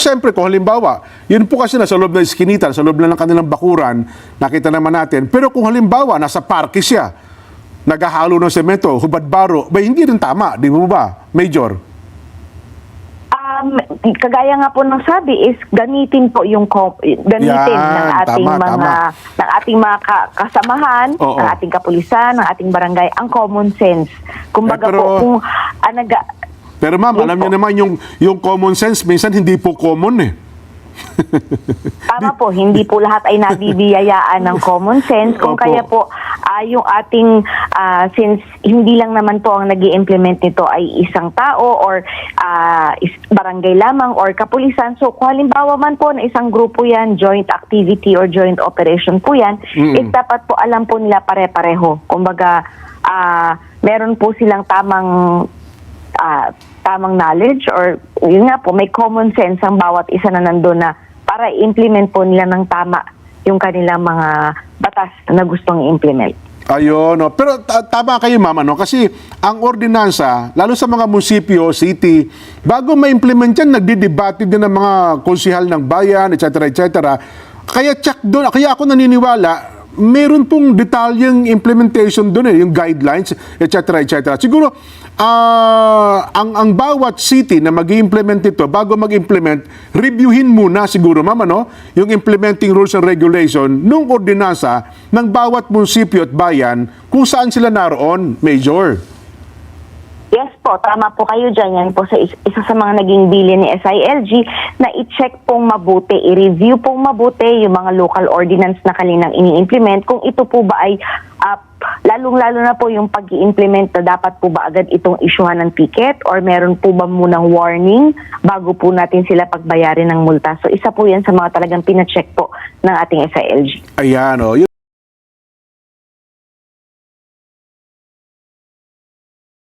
Siyempre, kung halimbawa, yun po kasi nasa loob ng iskinita, sa loob na ng kanilang bakuran, nakita naman natin. Pero kung halimbawa, nasa parke siya, naghahalo ng semento, hubad-baro, ba hindi rin tama, di mo ba, Major? Kagaya nga po ng sabi is gamitin po yung gamitin ng ating ng ating mga kasamahan, ng ating kapulisan, ng ating barangay ang common sense. Kumbaga po kung pero ma'am, alam niyo naman yung common sense minsan hindi po common eh. Tama po, hindi po lahat ay nabibiyayaan ng common sense. Kung kaya po, yung ating, since hindi lang naman po ang nag-i-implement nito ay isang tao or barangay lamang or kapulisan. So kung halimbawa man po na isang grupo yan, joint activity or joint operation po yan, dapat po alam po nila pare-pareho. Kumbaga, meron po silang tamang knowledge or yun nga po, may common sense ang bawat isa na nandun na para i-implement po nila ng tama yung kanilang mga batas na gustong i-implement. Ayun, no. Pero tama kayo mama, no? Kasi ang ordinansa, lalo sa mga munisipyo, city, bago ma-implement yan, nagdidebate din ng mga konsihal ng bayan, etc. etc. Kaya check doon, kaya ako naniniwala, meron pong detalyeng implementation doon yung guidelines, etc. etc. Siguro, ang bawat city na mag-i-implement ito, bago mag-implement, reviewin muna siguro, mama, no? Yung implementing rules and regulation nung ordinansa ng bawat munisipyo at bayan kung saan sila naroon, Major. Yes po, tama po kayo dyan. Yan po sa isa sa mga naging bilin ni SILG na i-check pong mabuti, i-review pong mabuti yung mga local ordinance na kaninang ini-implement. Kung ito po ba ay, lalong-lalo na po yung pag-i-implement na dapat po ba agad itong isyuhan ng ticket or meron po ba munang warning bago po natin sila pagbayarin ng multa. So isa po yan sa mga talagang pina-check po ng ating SILG. Ayan, o.